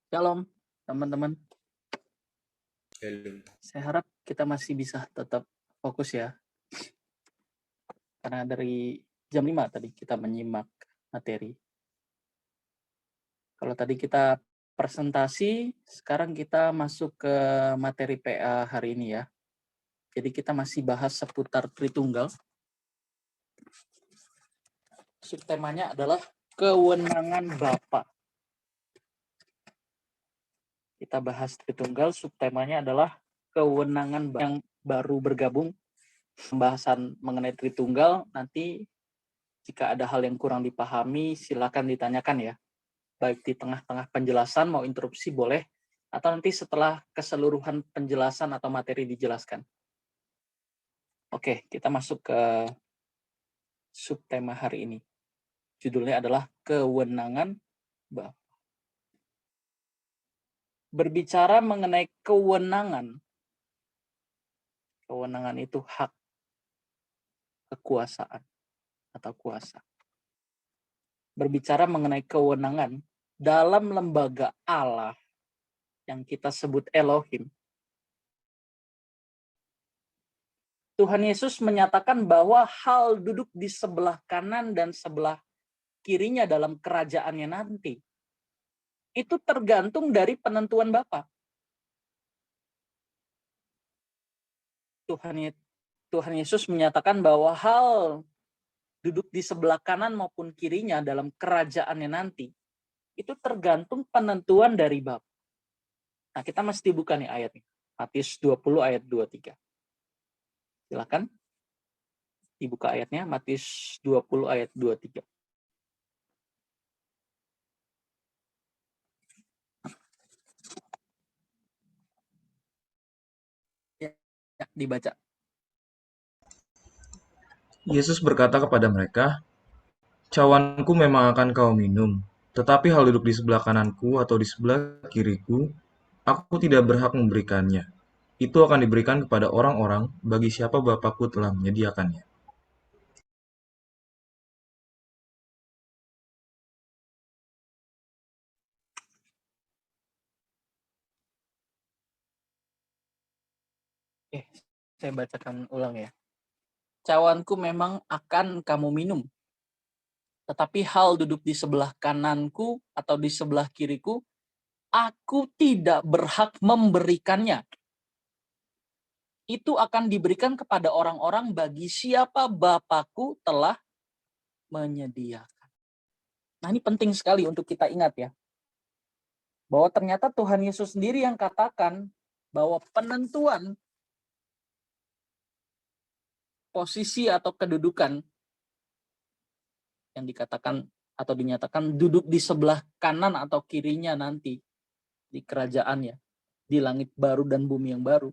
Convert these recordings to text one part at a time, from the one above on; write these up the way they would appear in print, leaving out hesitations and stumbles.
Shalom, teman-teman. Hello. Saya harap kita masih bisa tetap fokus ya. Karena dari jam 5 tadi kita menyimak materi. Kalau tadi kita presentasi, sekarang kita masuk ke materi PA hari ini ya. Jadi kita masih bahas seputar Tritunggal. Subtemanya adalah kewenangan Bapa. Kita bahas Tritunggal, subtemanya adalah kewenangan yang baru bergabung. Pembahasan mengenai Tritunggal, nanti jika ada hal yang kurang dipahami, silakan ditanyakan ya. Baik di tengah-tengah penjelasan, mau interupsi boleh, atau nanti setelah keseluruhan penjelasan atau materi dijelaskan. Oke, kita masuk ke subtema hari ini. Judulnya adalah kewenangan Bapa. Berbicara mengenai kewenangan itu hak, kekuasaan, atau kuasa. Berbicara mengenai kewenangan dalam lembaga Allah yang kita sebut Elohim, Tuhan Yesus menyatakan bahwa hal duduk di sebelah kanan dan sebelah kirinya dalam kerajaannya nanti, itu tergantung dari penentuan Bapa. Tuhan Yesus menyatakan bahwa hal duduk di sebelah kanan maupun kirinya dalam kerajaannya nanti, itu tergantung penentuan dari Bapa. Nah, kita mesti buka nih ayatnya. Matius 20 ayat 23. Silakan dibuka ayatnya, Matius 20 ayat 23. Ya, dibaca. Yesus berkata kepada mereka, "Cawanku memang akan kau minum, tetapi hal duduk di sebelah kananku atau di sebelah kiriku, aku tidak berhak memberikannya. Itu akan diberikan kepada orang-orang bagi siapa Bapakku telah menyediakannya." Saya bacakan ulang ya. Cawanku memang akan kamu minum, tetapi hal duduk di sebelah kananku atau di sebelah kiriku, aku tidak berhak memberikannya. Itu akan diberikan kepada orang-orang bagi siapa Bapakku telah menyediakan. Nah, ini penting sekali untuk kita ingat ya. Bahwa ternyata Tuhan Yesus sendiri yang katakan bahwa penentuan posisi atau kedudukan yang dikatakan atau dinyatakan duduk di sebelah kanan atau kirinya nanti di kerajaannya, di langit baru dan bumi yang baru,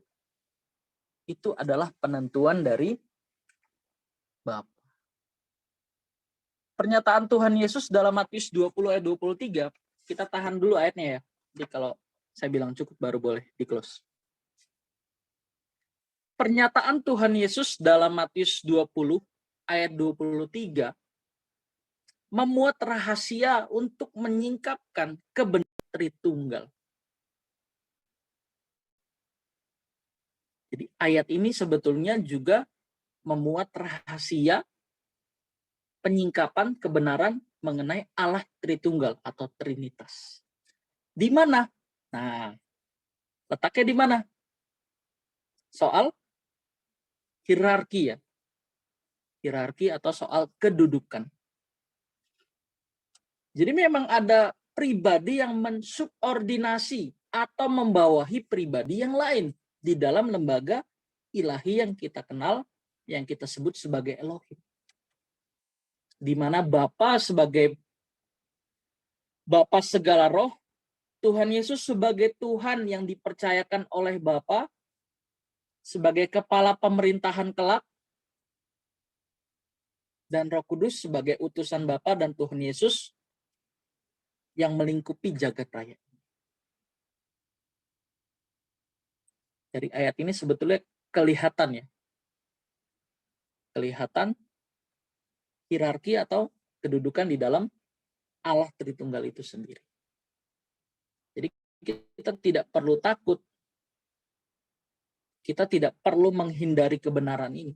itu adalah penentuan dari Bapa. Pernyataan Tuhan Yesus dalam Matius 20 ayat 23, kita tahan dulu ayatnya ya. Jadi kalau saya bilang cukup baru boleh di close. Pernyataan Tuhan Yesus dalam Matius 20 ayat 23 memuat rahasia untuk menyingkapkan kebenaran Tritunggal. Jadi ayat ini sebetulnya juga memuat rahasia penyingkapan kebenaran mengenai Allah Tritunggal atau Trinitas. Di mana? Nah, letaknya di mana? Soal hierarki ya. Hierarki atau soal kedudukan. Jadi memang ada pribadi yang mensubordinasi atau membawahi pribadi yang lain di dalam lembaga ilahi yang kita kenal, yang kita sebut sebagai Elohim. Di mana Bapa sebagai Bapa segala roh, Tuhan Yesus sebagai Tuhan yang dipercayakan oleh Bapa sebagai kepala pemerintahan kelak, dan Roh Kudus sebagai utusan Bapa dan Tuhan Yesus yang melingkupi jagat raya. Dari ayat ini sebetulnya kelihatan ya. Kelihatan hierarki atau kedudukan di dalam Allah Tritunggal itu sendiri. kita tidak perlu takut. Kita tidak perlu menghindari kebenaran ini.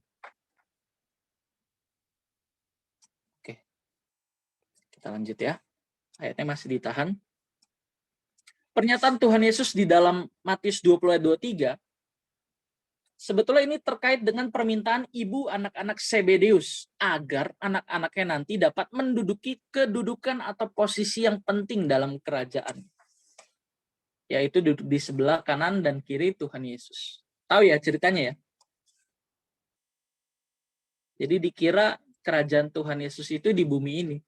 Oke, kita lanjut ya. Ayatnya masih ditahan. Pernyataan Tuhan Yesus di dalam Matius 20 ayat 23, sebetulnya ini terkait dengan permintaan ibu anak-anak Zebedeus agar anak-anaknya nanti dapat menduduki kedudukan atau posisi yang penting dalam kerajaan, yaitu duduk di sebelah kanan dan kiri Tuhan Yesus. Tahu ya ceritanya ya? Jadi dikira kerajaan Tuhan Yesus itu di bumi ini.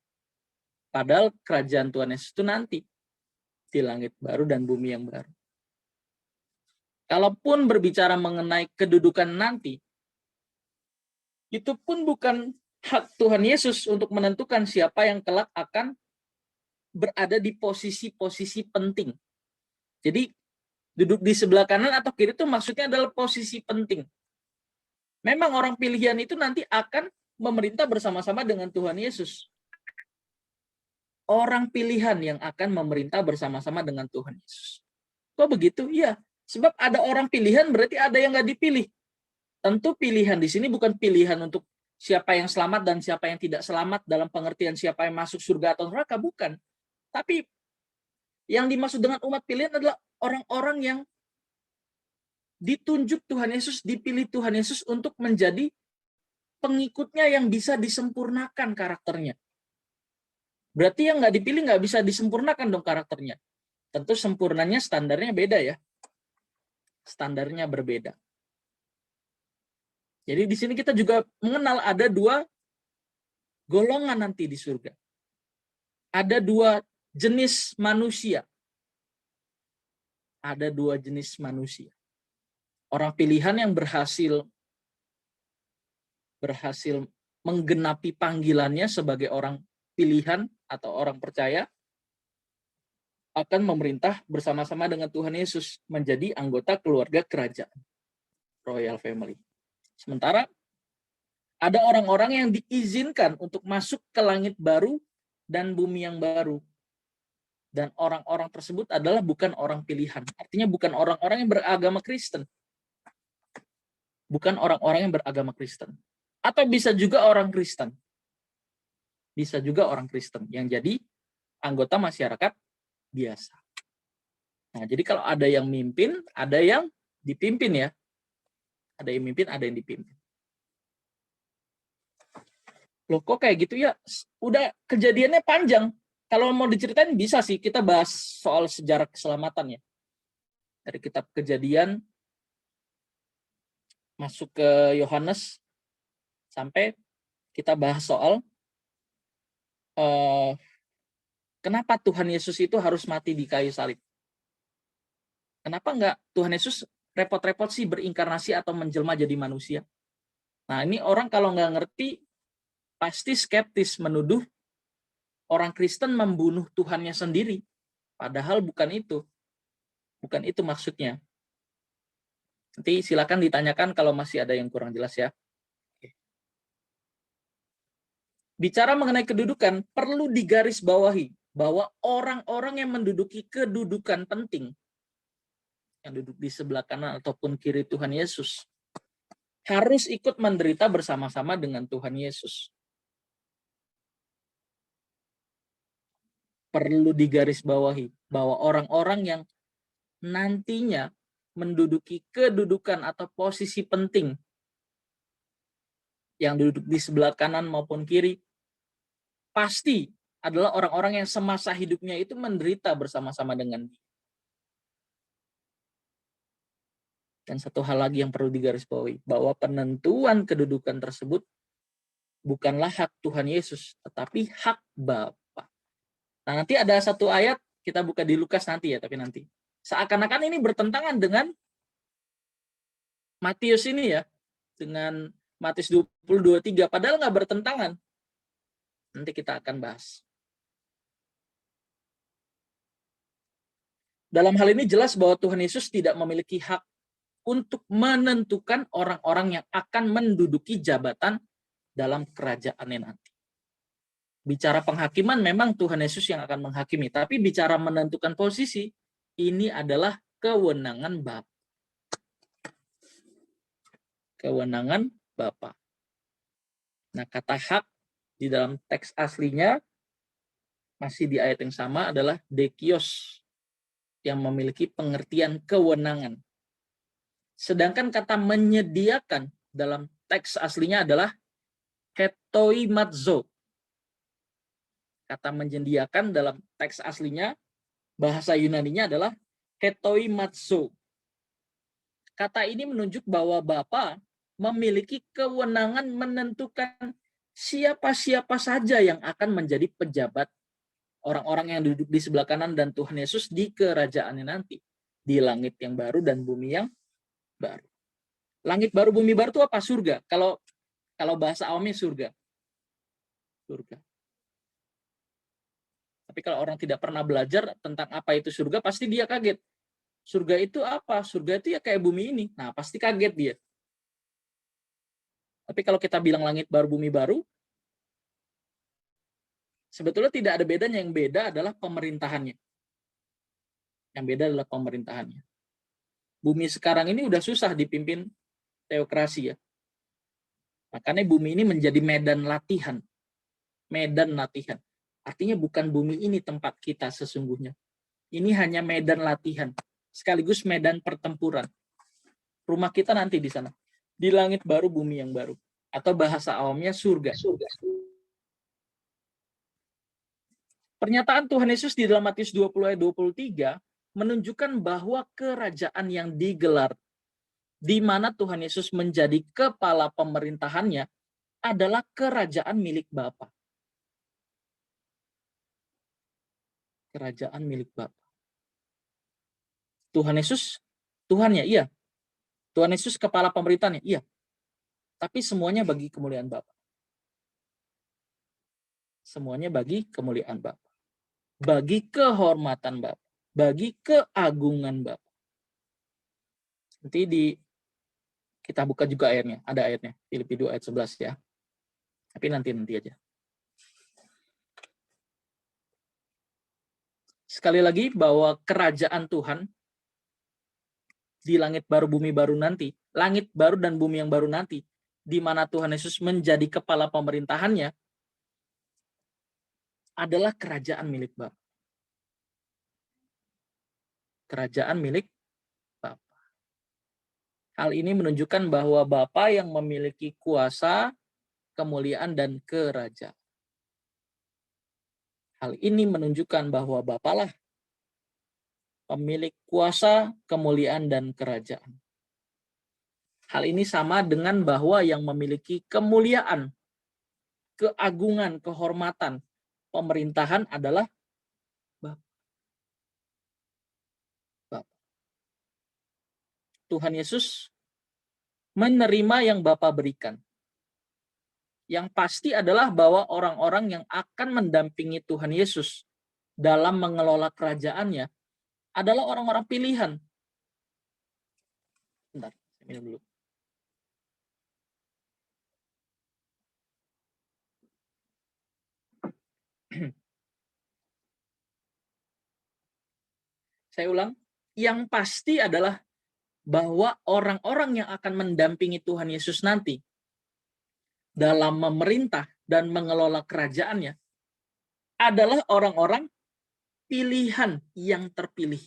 Padahal kerajaan Tuhan Yesus itu nanti di langit baru dan bumi yang baru. Kalaupun berbicara mengenai kedudukan nanti, itu pun bukan hak Tuhan Yesus untuk menentukan siapa yang kelak akan berada di posisi-posisi penting. Jadi duduk di sebelah kanan atau kiri itu maksudnya adalah posisi penting. Memang orang pilihan itu nanti akan memerintah bersama-sama dengan Tuhan Yesus. Orang pilihan yang akan memerintah bersama-sama dengan Tuhan Yesus. Kok begitu? Iya, sebab ada orang pilihan berarti ada yang nggak dipilih. Tentu pilihan di sini bukan pilihan untuk siapa yang selamat dan siapa yang tidak selamat dalam pengertian siapa yang masuk surga atau neraka, bukan. Tapi yang dimaksud dengan umat pilihan adalah orang-orang yang ditunjuk Tuhan Yesus, dipilih Tuhan Yesus untuk menjadi pengikutnya yang bisa disempurnakan karakternya. Berarti yang nggak dipilih nggak bisa disempurnakan dong karakternya. Tentu sempurnanya standarnya beda ya. Standarnya berbeda. Jadi di sini kita juga mengenal ada dua golongan nanti di surga. Ada dua jenis manusia. Ada dua jenis manusia. Orang pilihan yang berhasil menggenapi panggilannya sebagai orang pilihan atau orang percaya akan memerintah bersama-sama dengan Tuhan Yesus menjadi anggota keluarga kerajaan, Royal Family. Sementara ada orang-orang yang diizinkan untuk masuk ke langit baru dan bumi yang baru. Dan orang-orang tersebut adalah bukan orang pilihan. Artinya bukan orang-orang yang beragama Kristen. Bukan orang-orang yang beragama Kristen. Atau bisa juga orang Kristen. Bisa juga orang Kristen yang jadi anggota masyarakat biasa. Nah, jadi kalau ada yang mimpin, ada yang dipimpin ya. Ada yang mimpin, ada yang dipimpin. Loh kok kayak gitu ya? Udah kejadiannya panjang. Kalau mau diceritain bisa sih, kita bahas soal sejarah keselamatan ya. Dari kitab Kejadian masuk ke Yohanes sampai kita bahas soal kenapa Tuhan Yesus itu harus mati di kayu salib. Kenapa enggak Tuhan Yesus repot-repot sih berinkarnasi atau menjelma jadi manusia? Nah ini orang kalau nggak ngerti pasti skeptis menuduh orang Kristen membunuh Tuhannya sendiri. Padahal bukan itu. Bukan itu maksudnya. Nanti silakan ditanyakan kalau masih ada yang kurang jelas ya. Bicara mengenai kedudukan, perlu digarisbawahi bahwa orang-orang yang menduduki kedudukan penting, yang duduk di sebelah kanan ataupun kiri Tuhan Yesus, harus ikut menderita bersama-sama dengan Tuhan Yesus. Perlu digarisbawahi bahwa orang-orang yang nantinya menduduki kedudukan atau posisi penting, yang duduk di sebelah kanan maupun kiri, pasti adalah orang-orang yang semasa hidupnya itu menderita bersama-sama dengan dia. Dan satu hal lagi yang perlu digarisbawahi, bahwa penentuan kedudukan tersebut bukanlah hak Tuhan Yesus, tetapi hak Bapa. Nah, nanti ada satu ayat, kita buka di Lukas nanti ya, tapi nanti. Seakan-akan ini bertentangan dengan Matius ini ya, dengan Matius 20:23, padahal nggak bertentangan. Nanti kita akan bahas. Dalam hal ini jelas bahwa Tuhan Yesus tidak memiliki hak untuk menentukan orang-orang yang akan menduduki jabatan dalam kerajaannya nanti. Bicara penghakiman memang Tuhan Yesus yang akan menghakimi, tapi bicara menentukan posisi, Ini adalah kewenangan Bapa. Kewenangan Bapa. Nah, kata hak di dalam teks aslinya masih di ayat yang sama adalah dekios, yang memiliki pengertian kewenangan. Sedangkan kata menyediakan dalam teks aslinya adalah hetoimazo. Kata menyediakan dalam teks aslinya, bahasa Yunaninya adalah hetoimazo. Kata ini menunjuk bahwa Bapa memiliki kewenangan menentukan siapa-siapa saja yang akan menjadi pejabat orang-orang yang duduk di sebelah kanan dan Tuhan Yesus di kerajaannya nanti. Di langit yang baru dan bumi yang baru. Langit baru, bumi baru itu apa? Surga. Kalau bahasa awamnya surga. Surga. Tapi kalau orang tidak pernah belajar tentang apa itu surga, pasti dia kaget. Surga itu apa? Surga itu ya kayak bumi ini. Nah, pasti kaget dia. Tapi kalau kita bilang langit baru, bumi baru, sebetulnya tidak ada bedanya. Yang beda adalah pemerintahannya. Yang beda adalah pemerintahannya. Bumi sekarang ini udah susah dipimpin teokrasi ya. Makanya bumi ini menjadi medan latihan. Medan latihan. Artinya bukan bumi ini tempat kita sesungguhnya. Ini hanya medan latihan. Sekaligus medan pertempuran. Rumah kita nanti di sana. Di langit baru, bumi yang baru. Atau bahasa awamnya surga. Pernyataan Tuhan Yesus di dalam Matius 20 ayat 23 menunjukkan bahwa kerajaan yang digelar di mana Tuhan Yesus menjadi kepala pemerintahannya adalah kerajaan milik Bapa. Kerajaan milik Bapa. Tuhan Yesus Tuhannya, iya. Tuhan Yesus kepala pemerintahnya, iya. Tapi semuanya bagi kemuliaan Bapa. Semuanya bagi kemuliaan Bapa. Bagi kehormatan Bapa. Bagi keagungan Bapa. Nanti kita buka juga ayatnya, ada ayatnya, Filipi 2 ayat 11 ya. Tapi nanti aja. Sekali lagi bahwa kerajaan Tuhan di langit baru bumi baru nanti, langit baru dan bumi yang baru nanti, di mana Tuhan Yesus menjadi kepala pemerintahannya, adalah kerajaan milik Bapa. Kerajaan milik Bapa. Hal ini menunjukkan bahwa Bapa yang memiliki kuasa, kemuliaan, dan kerajaan. Hal ini menunjukkan bahwa Bapalah pemilik kuasa, kemuliaan, dan kerajaan. Hal ini sama dengan bahwa yang memiliki kemuliaan, keagungan, kehormatan, pemerintahan adalah Bapa. Tuhan Yesus menerima yang Bapa berikan. Yang pasti adalah bahwa orang-orang yang akan mendampingi Tuhan Yesus dalam mengelola kerajaannya adalah orang-orang pilihan. Bentar, saya minum dulu. Saya ulang, yang pasti adalah bahwa orang-orang yang akan mendampingi Tuhan Yesus nanti dalam memerintah dan mengelola kerajaannya adalah orang-orang pilihan yang terpilih,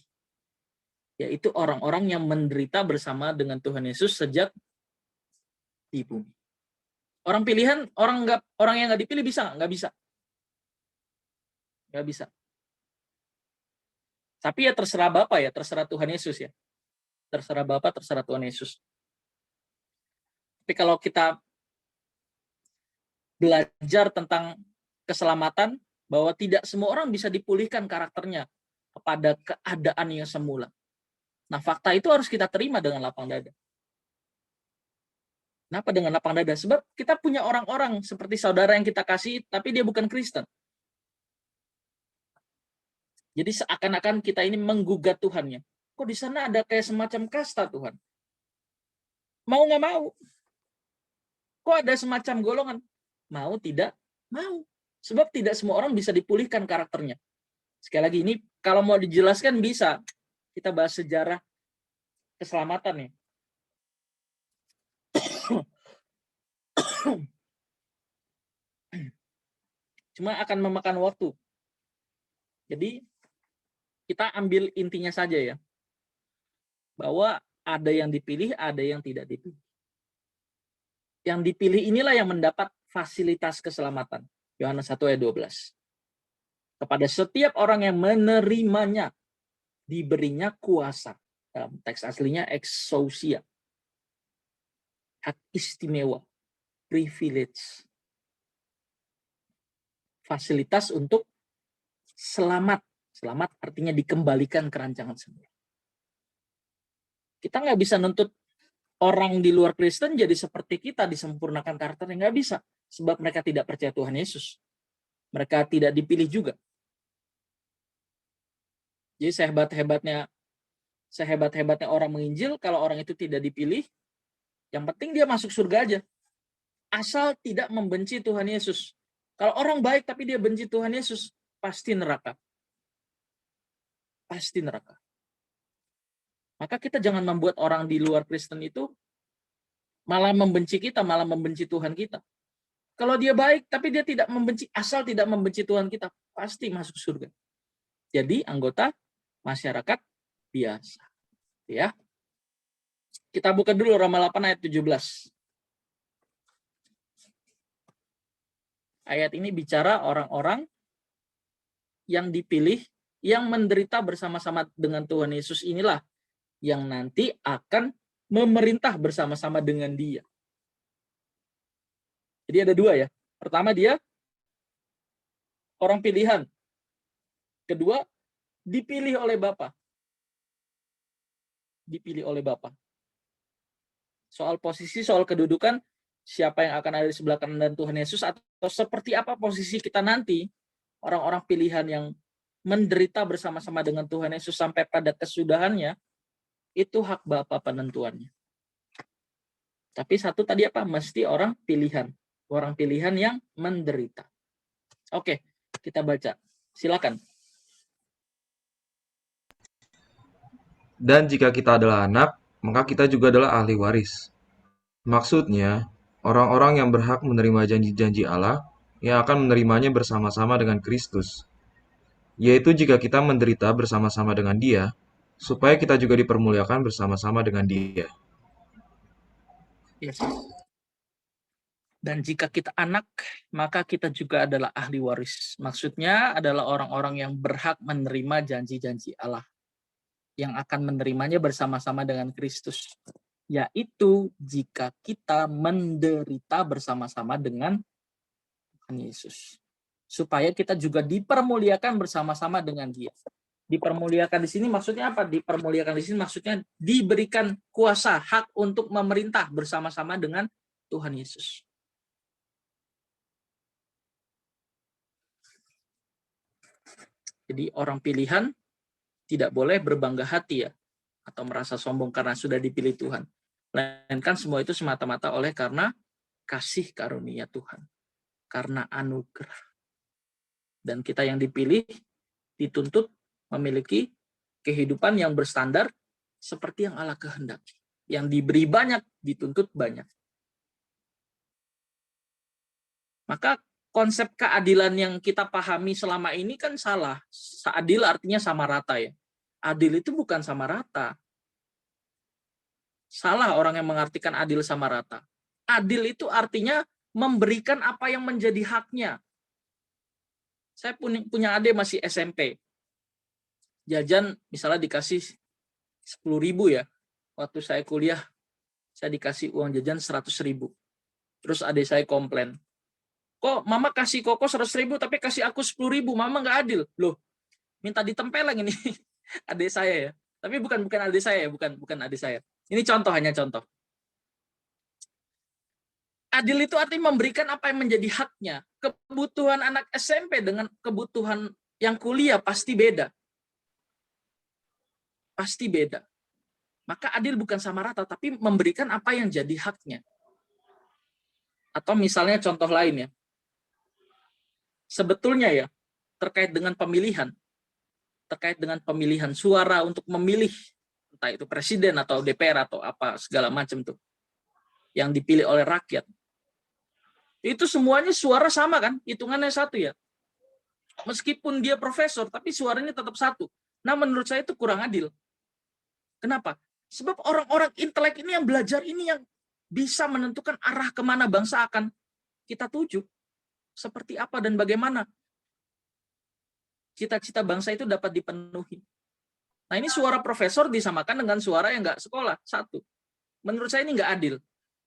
yaitu orang-orang yang menderita bersama dengan Tuhan Yesus sejak di bumi. Orang pilihan, orang yang nggak dipilih bisa nggak bisa, nggak bisa. Tapi ya terserah Bapa ya, terserah Tuhan Yesus ya, terserah Bapa, terserah Tuhan Yesus. Tapi kalau kita belajar tentang keselamatan, bahwa tidak semua orang bisa dipulihkan karakternya kepada keadaan yang semula. Nah, fakta itu harus kita terima dengan lapang dada. Kenapa dengan lapang dada? Sebab kita punya orang-orang seperti saudara yang kita kasih, tapi dia bukan Kristen. Jadi seakan-akan kita ini menggugat Tuhannya. Kok di sana ada kayak semacam kasta Tuhan? Mau nggak mau? Kok ada semacam golongan? Mau tidak? Mau. Sebab tidak semua orang bisa dipulihkan karakternya. Sekali lagi, ini kalau mau dijelaskan bisa. Kita bahas sejarah keselamatan nih. Cuma akan memakan waktu. Jadi kita ambil intinya saja ya. Bahwa ada yang dipilih, ada yang tidak dipilih. Yang dipilih inilah yang mendapat fasilitas keselamatan. Yohanes 1 ayat 12. Kepada setiap orang yang menerimanya, diberinya kuasa. Dalam teks aslinya exousia. Hak istimewa. Privilege. Fasilitas untuk selamat. Selamat artinya dikembalikan ke rancangan semula. Kita nggak bisa nuntut orang di luar Kristen jadi seperti kita, disempurnakan karakternya. Nggak bisa. Sebab mereka tidak percaya Tuhan Yesus. Mereka tidak dipilih juga. Jadi sehebat-hebatnya orang menginjil, kalau orang itu tidak dipilih, yang penting dia masuk surga aja. Asal tidak membenci Tuhan Yesus. Kalau orang baik tapi dia benci Tuhan Yesus, pasti neraka. Pasti neraka. Maka kita jangan membuat orang di luar Kristen itu malah membenci kita, malah membenci Tuhan kita. Kalau dia baik tapi dia tidak membenci, asal tidak membenci Tuhan kita, pasti masuk surga. Jadi anggota masyarakat biasa. Ya. Kita buka dulu Roma 8 ayat 17. Ayat ini bicara orang-orang yang dipilih, yang menderita bersama-sama dengan Tuhan Yesus inilah yang nanti akan memerintah bersama-sama dengan Dia. Jadi ada dua ya. Pertama dia orang pilihan. Kedua dipilih oleh Bapa. Dipilih oleh Bapa. Soal posisi, soal kedudukan, siapa yang akan ada di sebelah kanan Tuhan Yesus, atau seperti apa posisi kita nanti, orang-orang pilihan yang menderita bersama-sama dengan Tuhan Yesus sampai pada kesudahannya, itu hak Bapa penentuannya. Tapi satu tadi apa? Mesti orang pilihan. Orang pilihan yang menderita. Oke, kita baca. Silakan. Dan jika kita adalah anak, maka kita juga adalah ahli waris. Maksudnya, orang-orang yang berhak menerima janji-janji Allah, yang akan menerimanya bersama-sama dengan Kristus. Yaitu jika kita menderita bersama-sama dengan Dia, supaya kita juga dipermuliakan bersama-sama dengan Dia. Yes. Dan jika kita anak, maka kita juga adalah ahli waris. Maksudnya adalah orang-orang yang berhak menerima janji-janji Allah. Yang akan menerimanya bersama-sama dengan Kristus. Yaitu jika kita menderita bersama-sama dengan Tuhan Yesus. Supaya kita juga dipermuliakan bersama-sama dengan Dia. Dipermuliakan di sini maksudnya apa? Dipermuliakan di sini maksudnya diberikan kuasa, hak untuk memerintah bersama-sama dengan Tuhan Yesus. Jadi orang pilihan tidak boleh berbangga hati ya, atau merasa sombong karena sudah dipilih Tuhan. Melainkan semua itu semata-mata oleh karena kasih karunia Tuhan. Karena anugerah. Dan kita yang dipilih dituntut memiliki kehidupan yang berstandar seperti yang Allah kehendaki. Yang diberi banyak, dituntut banyak. Maka konsep keadilan yang kita pahami selama ini kan salah. Adil artinya sama rata ya. Adil itu bukan sama rata. Salah orang yang mengartikan adil sama rata. Adil itu artinya memberikan apa yang menjadi haknya. Saya punya adik masih SMP. Jajan misalnya dikasih 10.000 ya. Waktu saya kuliah, saya dikasih uang jajan 100.000. Terus adik saya komplain. Kok mama kasih Koko 100.000 tapi kasih aku 10.000, mama nggak adil. Loh, minta ditempeleng ini adik saya ya. Tapi bukan adik saya ya, bukan adik saya. Ini contoh, hanya contoh. Adil itu artinya memberikan apa yang menjadi haknya. Kebutuhan anak SMP dengan kebutuhan yang kuliah pasti beda. Pasti beda. Maka adil bukan sama rata, tapi memberikan apa yang jadi haknya. Atau misalnya contoh lain ya. Sebetulnya ya, terkait dengan pemilihan, terkait dengan pemilihan suara untuk memilih entah itu presiden atau DPR atau apa segala macam tuh yang dipilih oleh rakyat. Itu semuanya suara sama kan? Hitungannya satu ya. Meskipun dia profesor, tapi suaranya tetap satu. Nah, menurut saya itu kurang adil. Kenapa? Sebab orang-orang intelek ini yang belajar ini yang bisa menentukan arah kemana bangsa akan kita tuju. Seperti apa dan bagaimana cita-cita bangsa itu dapat dipenuhi. Nah, ini suara profesor disamakan dengan suara yang nggak sekolah. Satu. Menurut saya ini nggak adil.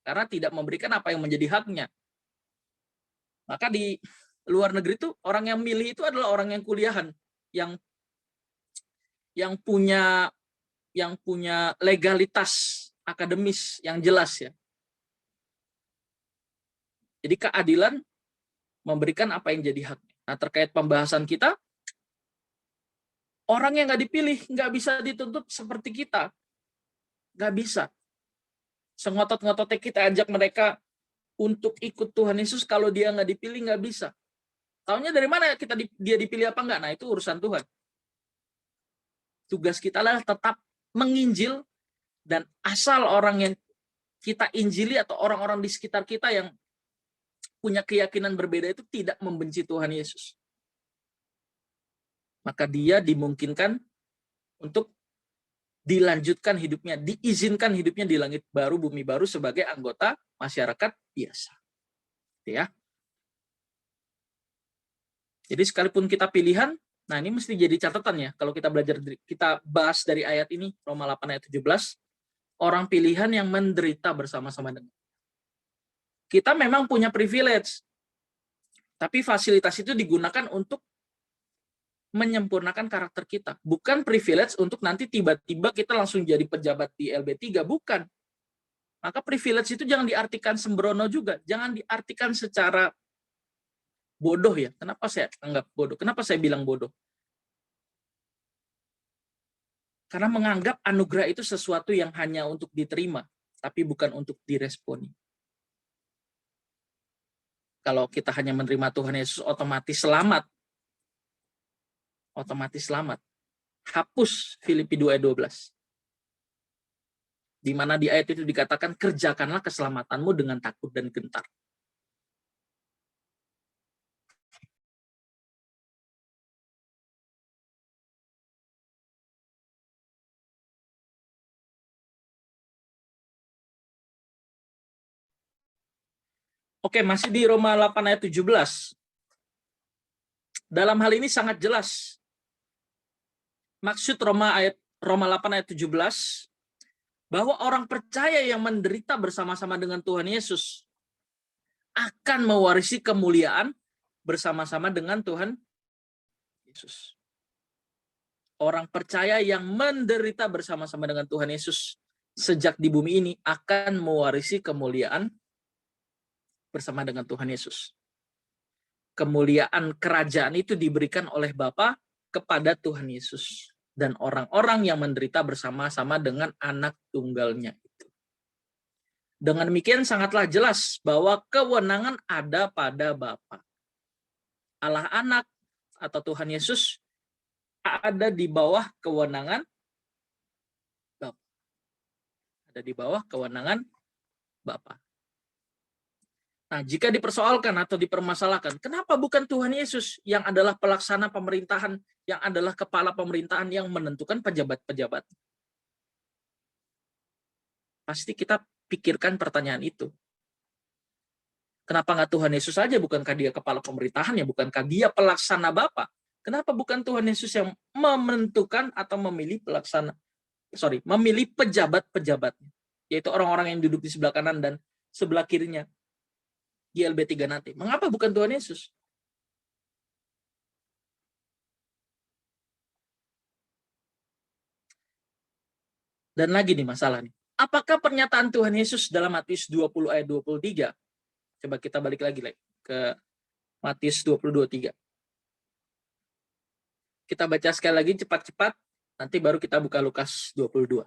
Karena tidak memberikan apa yang menjadi haknya. Maka di luar negeri itu orang yang milih itu adalah orang yang kuliahan. Yang punya legalitas akademis yang jelas ya. Jadi keadilan memberikan apa yang jadi haknya. Nah, terkait pembahasan kita, orang yang nggak dipilih nggak bisa dituntut seperti kita. Nggak bisa. Sengotot-ngototnya kita ajak mereka untuk ikut Tuhan Yesus, kalau dia nggak dipilih nggak bisa. Taunya dari mana dia dipilih apa enggak? Nah, itu urusan Tuhan. Tugas kita adalah tetap menginjil, dan asal orang yang kita injili atau orang-orang di sekitar kita yang punya keyakinan berbeda itu tidak membenci Tuhan Yesus, maka dia dimungkinkan untuk dilanjutkan hidupnya, diizinkan hidupnya di langit baru, bumi baru sebagai anggota masyarakat biasa. Ya. Jadi sekalipun kita pilihan, nah ini mesti jadi catatan ya, kalau kita bahas dari ayat ini, Roma 8 ayat 17, orang pilihan yang menderita bersama-sama dengan. Kita memang punya privilege, tapi fasilitas itu digunakan untuk menyempurnakan karakter kita. Bukan privilege untuk nanti tiba-tiba kita langsung jadi pejabat di LB3, bukan. Maka privilege itu jangan diartikan sembrono juga, jangan diartikan secara bodoh ya. Kenapa saya anggap bodoh? Kenapa saya bilang bodoh? Karena menganggap anugerah itu sesuatu yang hanya untuk diterima, tapi bukan untuk diresponi. Kalau kita hanya menerima Tuhan Yesus, otomatis selamat. Otomatis selamat. Hapus Filipi 2 ayat 12. Di mana di ayat itu dikatakan, kerjakanlah keselamatanmu dengan takut dan gentar. Oke, masih di Roma 8 ayat 17. Dalam hal ini sangat jelas. Maksud Roma 8 ayat 17, bahwa orang percaya yang menderita bersama-sama dengan Tuhan Yesus akan mewarisi kemuliaan bersama-sama dengan Tuhan Yesus. Orang percaya yang menderita bersama-sama dengan Tuhan Yesus sejak di bumi ini akan mewarisi kemuliaan bersama dengan Tuhan Yesus. Kemuliaan kerajaan itu diberikan oleh Bapa kepada Tuhan Yesus. Dan orang-orang yang menderita bersama-sama dengan anak tunggalnya itu. Dengan demikian sangatlah jelas bahwa kewenangan ada pada Bapa. Allah Anak atau Tuhan Yesus ada di bawah kewenangan Bapa. Ada di bawah kewenangan Bapa. Nah, jika dipersoalkan atau dipermasalahkan, kenapa bukan Tuhan Yesus yang adalah pelaksana pemerintahan, yang adalah kepala pemerintahan yang menentukan pejabat-pejabat? Pasti kita pikirkan pertanyaan itu. Kenapa nggak Tuhan Yesus saja? Bukankah dia kepala pemerintahan ya? Bukankah dia pelaksana Bapa? Kenapa bukan Tuhan Yesus yang menentukan atau memilih memilih pejabat-pejabatnya, yaitu orang-orang yang duduk di sebelah kanan dan sebelah kirinya di LB3 nanti? Mengapa bukan Tuhan Yesus? Dan lagi nih masalah nih. Apakah pernyataan Tuhan Yesus dalam Matius 20 ayat 23? Coba kita balik lagi ke Matius 20:23. Kita baca sekali lagi cepat-cepat, nanti baru kita buka Lukas 22.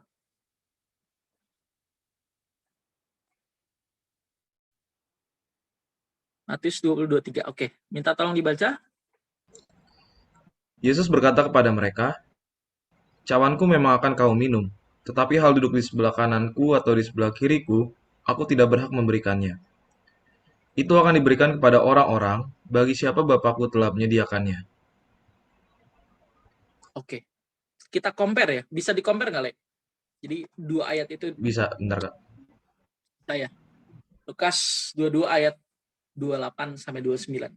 Matius 20:23. Oke, minta tolong dibaca. Yesus berkata kepada mereka, Cawanku memang akan kau minum, tetapi hal duduk di sebelah kananku atau di sebelah kiriku, aku tidak berhak memberikannya. Itu akan diberikan kepada orang-orang bagi siapa Bapakku telah menyediakannya. Oke, kita compare ya. Bisa di-compare nggak, Le? Jadi dua ayat itu Bisa, bentar Kak. saya. Lukas 22 ayat 28 sampai 29.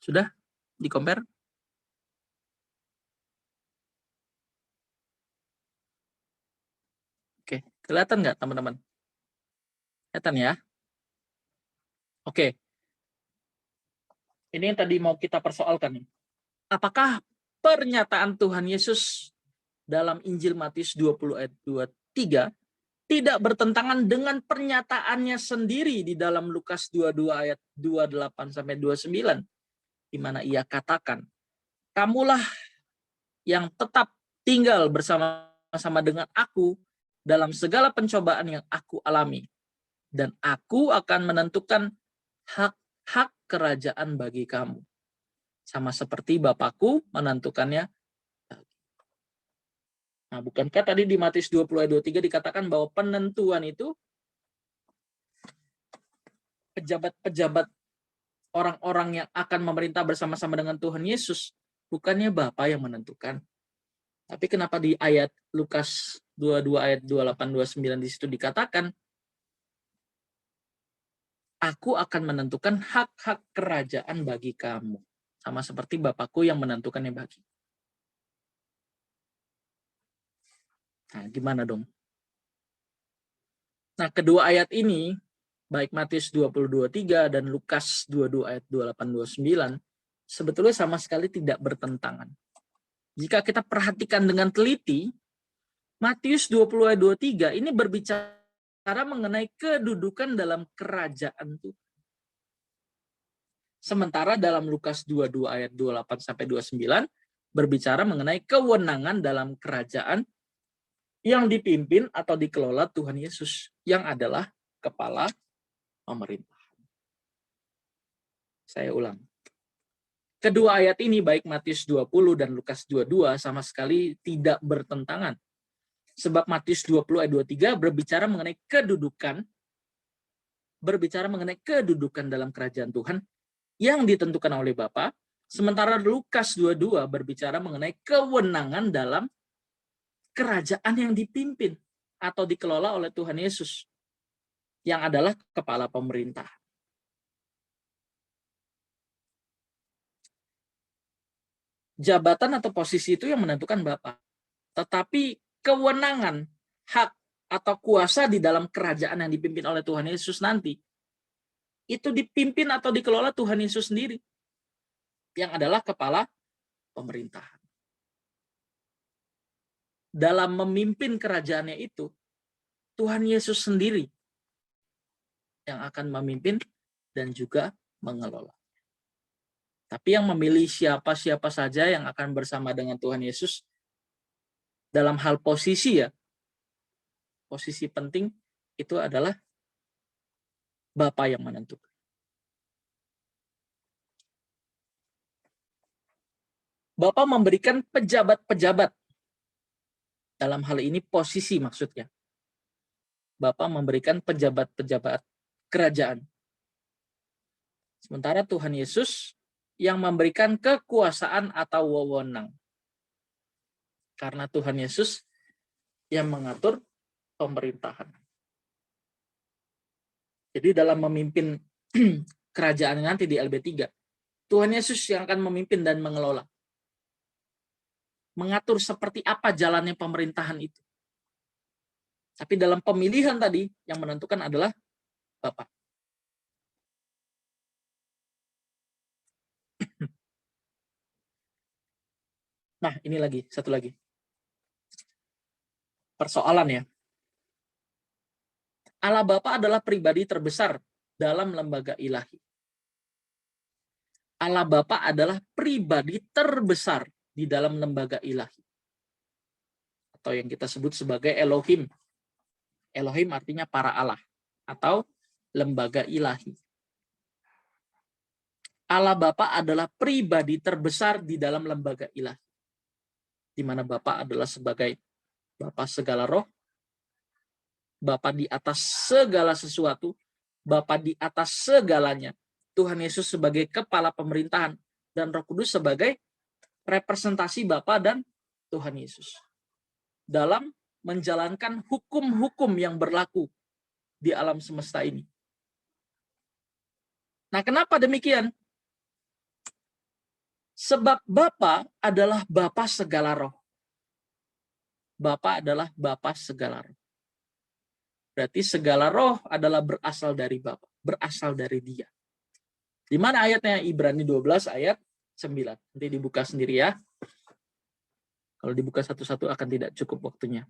Sudah di-compare? Oke, kelihatan nggak teman-teman? Kelihatan ya? Oke, ini yang tadi mau kita persoalkan. Apakah pernyataan Tuhan Yesus dalam Injil Matius 20 ayat 23 tidak bertentangan dengan pernyataannya sendiri di dalam Lukas 22 ayat 28 sampai 29, di mana ia katakan, "Kamulah yang tetap tinggal bersama-sama dengan aku dalam segala pencobaan yang aku alami, dan aku akan menentukan hak-hak kerajaan bagi kamu, sama seperti Bapakku menentukannya." Nah, bukankah tadi di Matius 20 ayat 23 dikatakan bahwa penentuan itu pejabat-pejabat orang-orang yang akan memerintah bersama-sama dengan Tuhan Yesus, bukannya Bapa yang menentukan. Tapi kenapa di ayat Lukas 22 ayat 28 29 di situ dikatakan, aku akan menentukan hak-hak kerajaan bagi kamu, sama seperti Bapakku yang menentukannya bagi. Nah, gimana dong? Nah, kedua ayat ini, baik Matius 20:23 dan Lukas 22 ayat 28 29, sebetulnya sama sekali tidak bertentangan. Jika kita perhatikan dengan teliti, Matius 20 ayat 23 ini berbicara mengenai kedudukan dalam kerajaan Tuhan. Sementara dalam Lukas 22 ayat 28 sampai 29 berbicara mengenai kewenangan dalam kerajaan yang dipimpin atau dikelola Tuhan Yesus yang adalah kepala pemerintah. Saya ulang. Kedua ayat ini baik Matius 20 dan Lukas 22 sama sekali tidak bertentangan. Sebab Matius 20 ayat 23 berbicara mengenai kedudukan dalam kerajaan Tuhan yang ditentukan oleh Bapa, sementara Lukas 22 berbicara mengenai kewenangan dalam kerajaan yang dipimpin atau dikelola oleh Tuhan Yesus yang adalah kepala pemerintah. Jabatan atau posisi itu yang menentukan Bapa. Tetapi kewenangan, hak atau kuasa di dalam kerajaan yang dipimpin oleh Tuhan Yesus nanti itu dipimpin atau dikelola Tuhan Yesus sendiri yang adalah kepala pemerintahan. Dalam memimpin kerajaannya itu, Tuhan Yesus sendiri yang akan memimpin dan juga mengelola. Tapi yang memilih siapa-siapa saja yang akan bersama dengan Tuhan Yesus dalam hal posisi ya, posisi penting itu adalah Bapa yang menentukan. Bapa memberikan pejabat-pejabat, dalam hal ini posisi maksudnya. Bapa memberikan pejabat-pejabat kerajaan. Sementara Tuhan Yesus yang memberikan kekuasaan atau wewenang. Karena Tuhan Yesus yang mengatur pemerintahan. Jadi dalam memimpin kerajaan nanti di LB3, Tuhan Yesus yang akan memimpin dan mengelola. Mengatur seperti apa jalannya pemerintahan itu. Tapi dalam pemilihan tadi, yang menentukan adalah Bapa. Nah, ini lagi, satu lagi. Persoalan ya. Allah Bapa adalah pribadi terbesar dalam lembaga ilahi. Allah Bapa adalah pribadi terbesar di dalam lembaga ilahi. Atau yang kita sebut sebagai Elohim. Elohim artinya para Allah atau lembaga ilahi. Allah Bapa adalah pribadi terbesar di dalam lembaga ilahi. Di mana Bapa adalah sebagai Bapa segala roh, Bapa di atas segala sesuatu, Bapa di atas segalanya. Tuhan Yesus sebagai kepala pemerintahan dan Roh Kudus sebagai representasi Bapa dan Tuhan Yesus dalam menjalankan hukum-hukum yang berlaku di alam semesta ini. Nah, kenapa demikian? Sebab Bapa adalah Bapa segala roh. Bapa adalah Bapa segala roh. Berarti segala roh adalah berasal dari Bapa, berasal dari Dia. Di mana ayatnya? Ibrani 12 ayat 9. Nanti dibuka sendiri ya. Kalau dibuka satu-satu akan tidak cukup waktunya.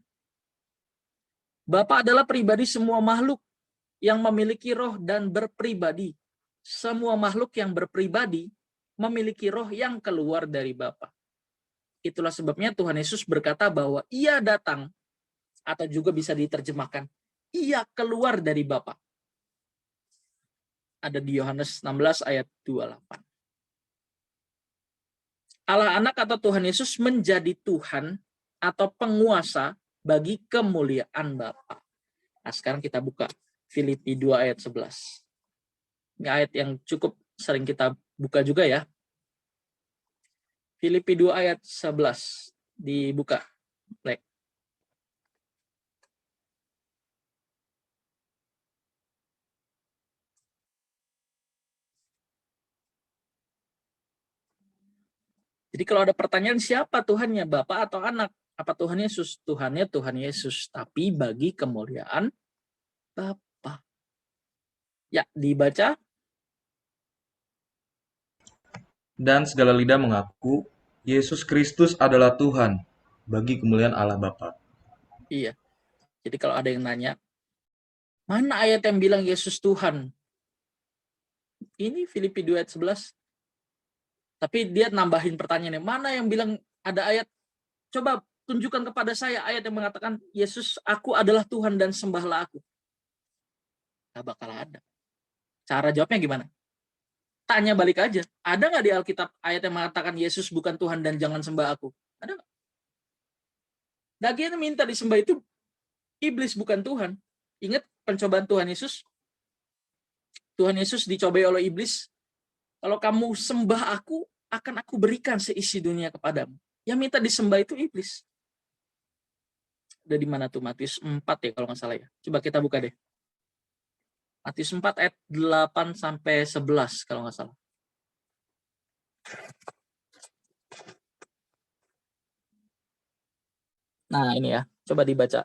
Bapa adalah pribadi semua makhluk yang memiliki roh dan berpribadi. Semua makhluk yang berpribadi memiliki roh yang keluar dari Bapa. Itulah sebabnya Tuhan Yesus berkata bahwa Ia datang, atau juga bisa diterjemahkan, Ia keluar dari Bapa. Ada di Yohanes 16 ayat 28. Allah Anak atau Tuhan Yesus menjadi Tuhan atau penguasa bagi kemuliaan Bapa. Nah, sekarang kita buka Filipi 2 ayat 11. Ini ayat yang cukup sering kita buka juga ya. Filipi 2 ayat 11 dibuka. Like. Jadi kalau ada pertanyaan siapa Tuhannya, Bapa atau Anak? Apa Tuhan Yesus? Tuhannya Tuhan Yesus, tapi bagi kemuliaan Bapa. Ya, dibaca. Dan segala lidah mengaku Yesus Kristus adalah Tuhan bagi kemuliaan Allah Bapa. Iya. Jadi kalau ada yang nanya, mana ayat yang bilang Yesus Tuhan? Ini Filipi 2 ayat 11. Tapi dia nambahin pertanyaannya, mana yang bilang ada ayat, coba tunjukkan kepada saya ayat yang mengatakan Yesus, aku adalah Tuhan dan sembahlah aku. Gak bakal ada. Cara jawabnya gimana? Tanya balik aja. Ada nggak di Alkitab ayat yang mengatakan Yesus bukan Tuhan dan jangan sembah aku? Ada nggak? Lagian minta disembah itu iblis bukan Tuhan. Ingat pencobaan Tuhan Yesus? Tuhan Yesus dicobai oleh iblis. Kalau kamu sembah aku, akan aku berikan seisi dunia kepadamu. Yang minta disembah itu iblis. Udah di mana tuh? Matius 4 ya kalau nggak salah ya. Coba kita buka deh. Matius 4 ayat 8 sampai 11 kalau nggak salah. Nah, ini ya. Coba dibaca.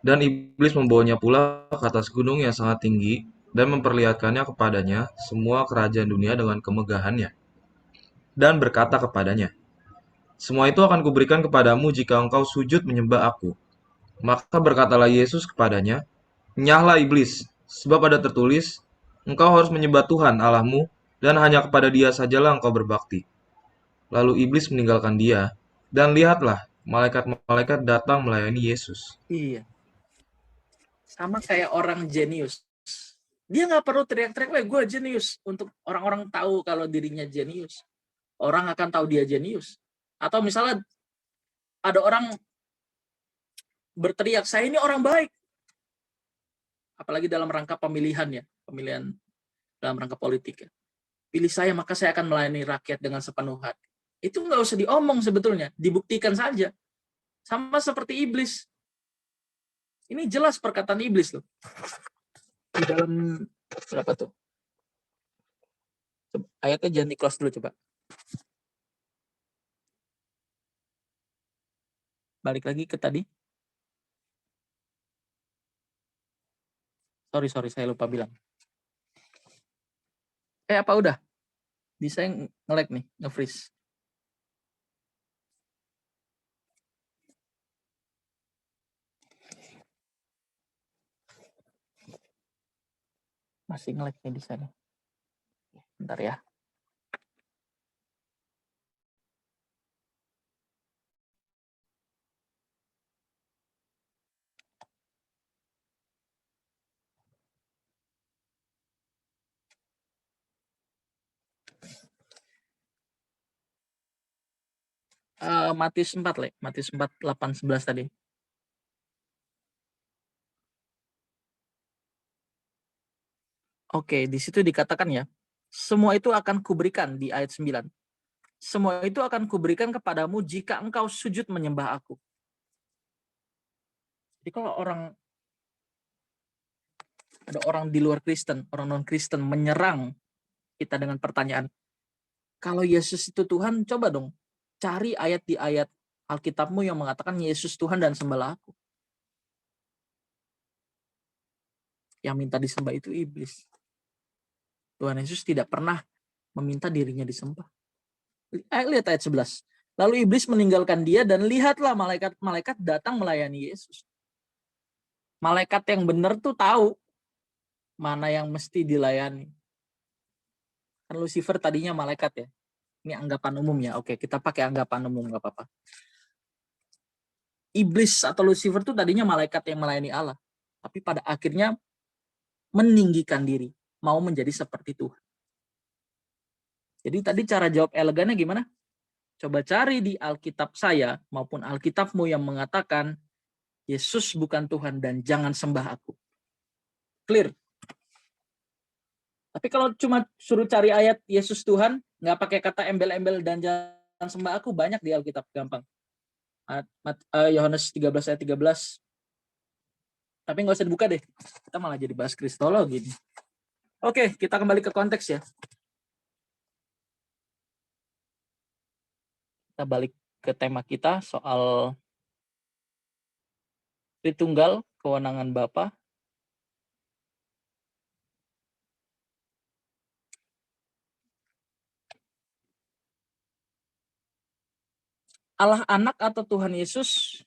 Dan iblis membawanya pula ke atas gunung yang sangat tinggi dan memperlihatkannya kepadanya semua kerajaan dunia dengan kemegahannya. Dan berkata kepadanya, semua itu akan kuberikan kepadamu jika engkau sujud menyembah aku. Maka berkatalah Yesus kepadanya, nyahlah iblis, sebab ada tertulis, engkau harus menyembah Tuhan Allahmu, dan hanya kepada Dia sajalah engkau berbakti. Lalu iblis meninggalkan dia, dan lihatlah, malaikat-malaikat datang melayani Yesus. Iya. Sama kayak orang jenius. Dia nggak perlu teriak-teriak, weh gue jenius. Untuk orang-orang tahu kalau dirinya jenius. Orang akan tahu dia jenius. Atau misalnya ada orang berteriak, saya ini orang baik. Apalagi dalam rangka pemilihan ya. Pemilihan dalam rangka politik ya. Pilih saya, maka saya akan melayani rakyat dengan sepenuh hati. Itu nggak usah diomong sebetulnya. Dibuktikan saja. Sama seperti iblis. Ini jelas perkataan iblis loh. Di dalam berapa tuh? Ayatnya jangan di-close dulu coba. Balik lagi ke tadi. Sorry, saya lupa bilang. Apa udah? Bisa nge-lag nih, nge-freeze. Masih nge-lag nih di sana. Bentar ya. Matius 4, Le. Matius 4, 8, 11 tadi. Oke, di situ dikatakan ya, semua itu akan kuberikan di ayat 9. Semua itu akan kuberikan kepadamu jika engkau sujud menyembah aku. Jadi kalau ada orang di luar Kristen, orang non-Kristen menyerang kita dengan pertanyaan, kalau Yesus itu Tuhan, coba dong cari ayat di ayat Alkitabmu yang mengatakan Yesus Tuhan dan sembahlah aku. Yang minta disembah itu iblis. Tuhan Yesus tidak pernah meminta dirinya disembah. Lihat ayat 11. Lalu iblis meninggalkan dia dan lihatlah malaikat-malaikat datang melayani Yesus. Malaikat yang benar tuh tahu mana yang mesti dilayani. Kan Lucifer tadinya malaikat ya. Ini anggapan umum ya. Oke, kita pakai anggapan umum, nggak apa-apa. Iblis atau Lucifer tuh tadinya malaikat yang melayani Allah. Tapi pada akhirnya meninggikan diri. Mau menjadi seperti Tuhan. Jadi tadi cara jawab elegannya gimana? Coba cari di Alkitab saya maupun Alkitabmu yang mengatakan Yesus bukan Tuhan dan jangan sembah aku. Clear. Tapi kalau cuma suruh cari ayat Yesus Tuhan, nggak pakai kata embel-embel dan jangan sembah aku, banyak di Alkitab, gampang. Yohanes 13 ayat 13. Tapi nggak usah dibuka deh. Kita malah jadi bahas kristologi. Oke, kita kembali ke konteks ya. Kita balik ke tema kita soal Tritunggal, kewenangan Bapa. Allah Anak atau Tuhan Yesus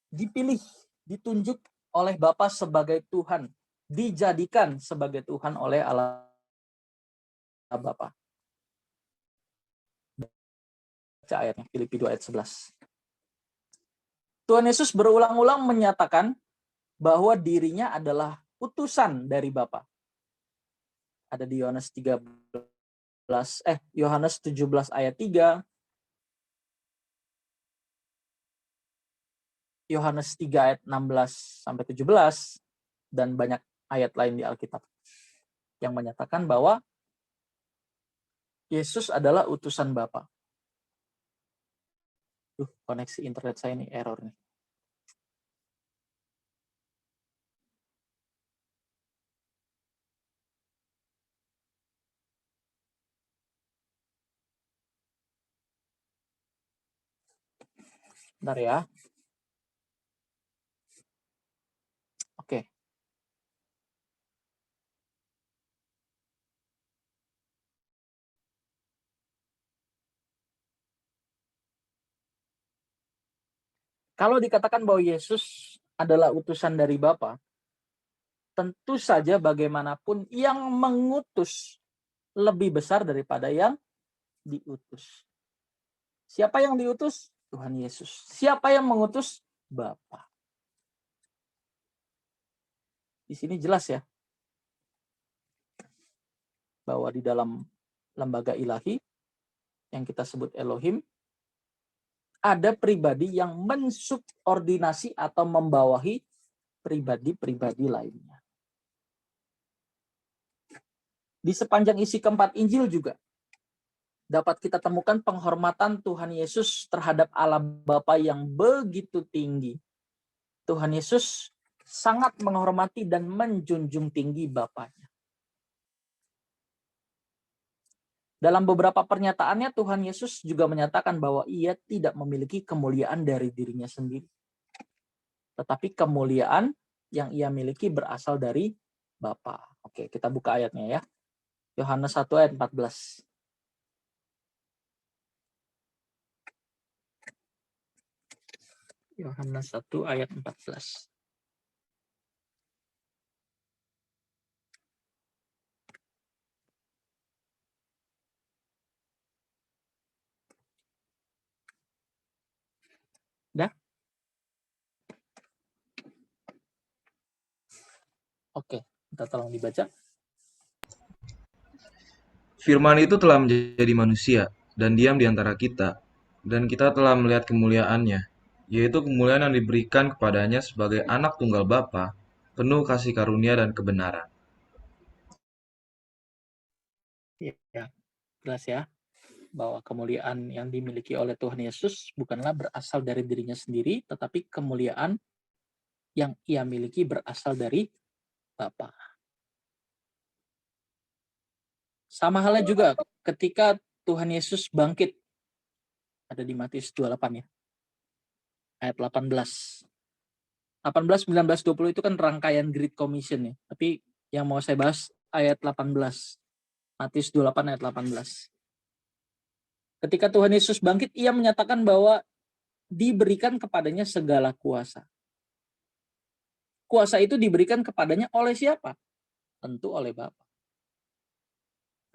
dipilih, ditunjuk oleh Bapa sebagai Tuhan, dijadikan sebagai Tuhan oleh Allah Bapa. Baca ayatnya, Filipi 2 ayat 11. Tuhan Yesus berulang-ulang menyatakan bahwa dirinya adalah utusan dari Bapa. Ada di Yohanes 17 ayat 3, Yohanes 3 ayat 16 sampai 17, dan banyak ayat lain di Alkitab yang menyatakan bahwa Yesus adalah utusan Bapa. Koneksi internet saya ini error nih. Bentar ya. Oke. Kalau dikatakan bahwa Yesus adalah utusan dari Bapa, tentu saja bagaimanapun yang mengutus lebih besar daripada yang diutus. Siapa yang diutus? Tuhan Yesus. Siapa yang mengutus? Bapa. Di sini jelas ya, bahwa di dalam lembaga ilahi yang kita sebut Elohim, ada pribadi yang mensubordinasi atau membawahi pribadi-pribadi lainnya. Di sepanjang isi keempat Injil juga dapat kita temukan penghormatan Tuhan Yesus terhadap Allah Bapa yang begitu tinggi. Tuhan Yesus sangat menghormati dan menjunjung tinggi Bapanya. Dalam beberapa pernyataannya, Tuhan Yesus juga menyatakan bahwa ia tidak memiliki kemuliaan dari dirinya sendiri. Tetapi kemuliaan yang ia miliki berasal dari Bapa. Oke, kita buka ayatnya ya. Yohanes 1 ayat 14. Yohanes 1 ayat 14. Oke, kita tolong dibaca. Firman itu telah menjadi manusia dan diam di antara kita, dan kita telah melihat kemuliaannya, yaitu kemuliaan yang diberikan kepadanya sebagai anak tunggal Bapa, penuh kasih karunia dan kebenaran. Ya, jelas ya, bahwa kemuliaan yang dimiliki oleh Tuhan Yesus bukanlah berasal dari dirinya sendiri, tetapi kemuliaan yang ia miliki berasal dari Bapa. Sama halnya juga ketika Tuhan Yesus bangkit, ada di Matius 28 ya, ayat 18. 18, 19, 20 itu kan rangkaian Great Commission ya. Tapi yang mau saya bahas ayat 18. Matius 28 ayat 18. Ketika Tuhan Yesus bangkit, ia menyatakan bahwa diberikan kepadanya segala kuasa. Kuasa itu diberikan kepadanya oleh siapa? Tentu oleh Bapa.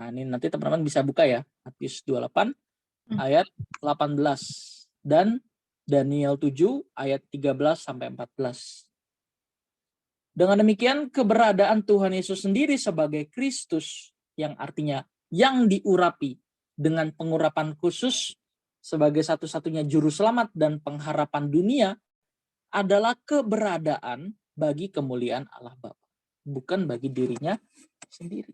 Nah, ini nanti teman-teman bisa buka ya. Matius 28 ayat 18 dan Daniel 7 ayat 13 sampai 14. Dengan demikian, keberadaan Tuhan Yesus sendiri sebagai Kristus, yang artinya yang diurapi dengan pengurapan khusus sebagai satu-satunya juru selamat dan pengharapan dunia, adalah keberadaan bagi kemuliaan Allah Bapa, bukan bagi dirinya sendiri.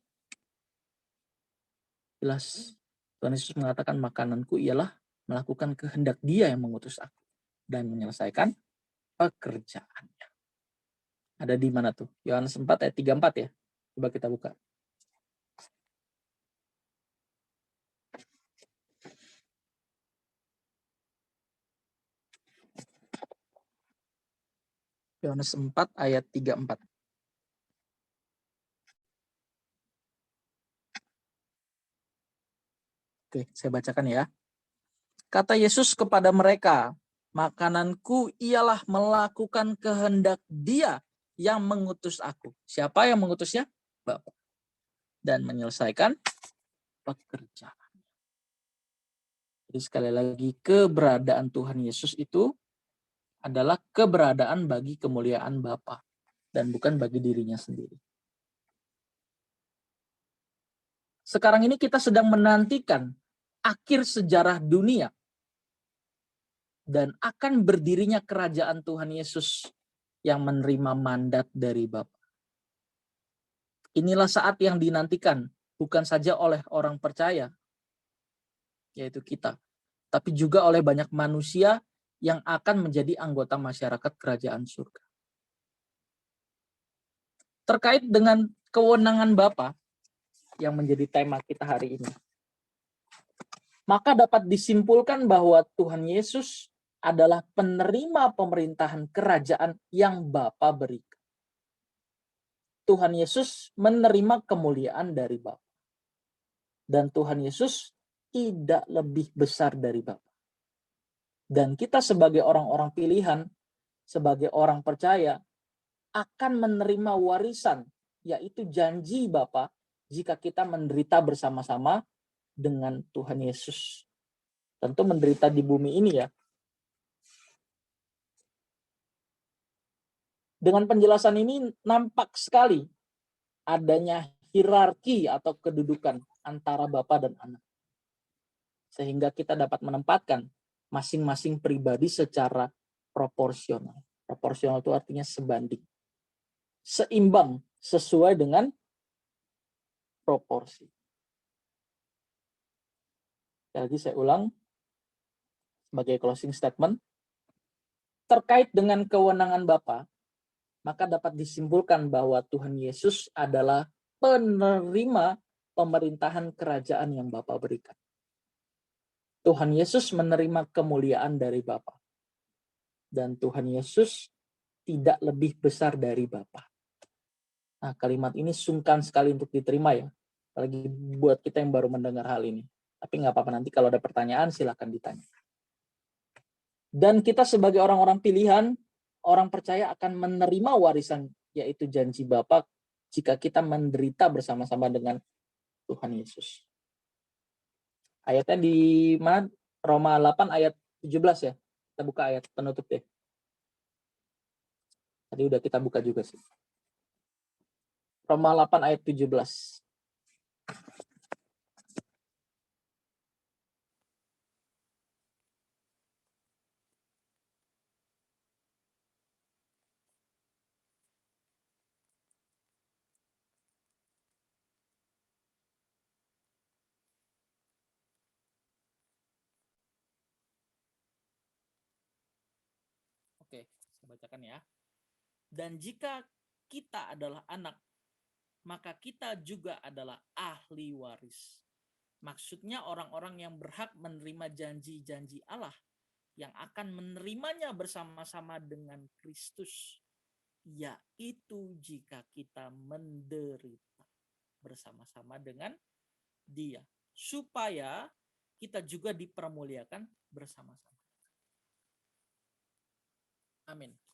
Jelas, Tuhan Yesus mengatakan, makananku ialah melakukan kehendak Dia yang mengutus aku dan menyelesaikan pekerjaannya. Ada di mana tuh? Yohanes 4 ayat 34 ya. Coba kita buka. Yohanes 4 ayat 34. Oke, saya bacakan ya. Kata Yesus kepada mereka, makananku ialah melakukan kehendak Dia yang mengutus aku. Siapa yang mengutusnya? Bapa. Dan menyelesaikan pekerjaan. Jadi sekali lagi, keberadaan Tuhan Yesus itu adalah keberadaan bagi kemuliaan Bapa dan bukan bagi dirinya sendiri. Sekarang ini kita sedang menantikan akhir sejarah dunia dan akan berdirinya kerajaan Tuhan Yesus yang menerima mandat dari Bapa. Inilah saat yang dinantikan, bukan saja oleh orang percaya, yaitu kita, tapi juga oleh banyak manusia yang akan menjadi anggota masyarakat kerajaan surga. Terkait dengan kewenangan Bapa yang menjadi tema kita hari ini, maka dapat disimpulkan bahwa Tuhan Yesus adalah penerima pemerintahan kerajaan yang Bapa berikan. Tuhan Yesus menerima kemuliaan dari Bapa. Dan Tuhan Yesus tidak lebih besar dari Bapa. Dan kita sebagai orang-orang pilihan, sebagai orang percaya, akan menerima warisan, yaitu janji Bapa, jika kita menderita bersama-sama dengan Tuhan Yesus. Tentu menderita di bumi ini ya. Dengan penjelasan ini nampak sekali adanya hierarki atau kedudukan antara Bapa dan Anak. Sehingga kita dapat menempatkan masing-masing pribadi secara proporsional. Proporsional itu artinya sebanding. Seimbang sesuai dengan proporsi. Sekali lagi saya ulang sebagai closing statement. Terkait dengan kewenangan Bapa, maka dapat disimpulkan bahwa Tuhan Yesus adalah penerima pemerintahan kerajaan yang Bapa berikan. Tuhan Yesus menerima kemuliaan dari Bapa. Dan Tuhan Yesus tidak lebih besar dari Bapa. Nah, kalimat ini sungkan sekali untuk diterima ya. Apalagi buat kita yang baru mendengar hal ini. Tapi nggak apa-apa, nanti kalau ada pertanyaan silakan ditanya. Dan kita sebagai orang-orang pilihan, orang percaya akan menerima warisan, yaitu janji Bapa, jika kita menderita bersama-sama dengan Tuhan Yesus. Ayatnya di mana? Roma 8 ayat 17 ya. Kita buka ayat penutup deh. Tadi udah kita buka juga sih. Roma 8 ayat 17. Oke, saya bacakan ya. Dan jika kita adalah anak, maka kita juga adalah ahli waris. Maksudnya orang-orang yang berhak menerima janji-janji Allah yang akan menerimanya bersama-sama dengan Kristus, yaitu jika kita menderita bersama-sama dengan Dia, supaya kita juga dipermuliakan bersama-sama. Amin.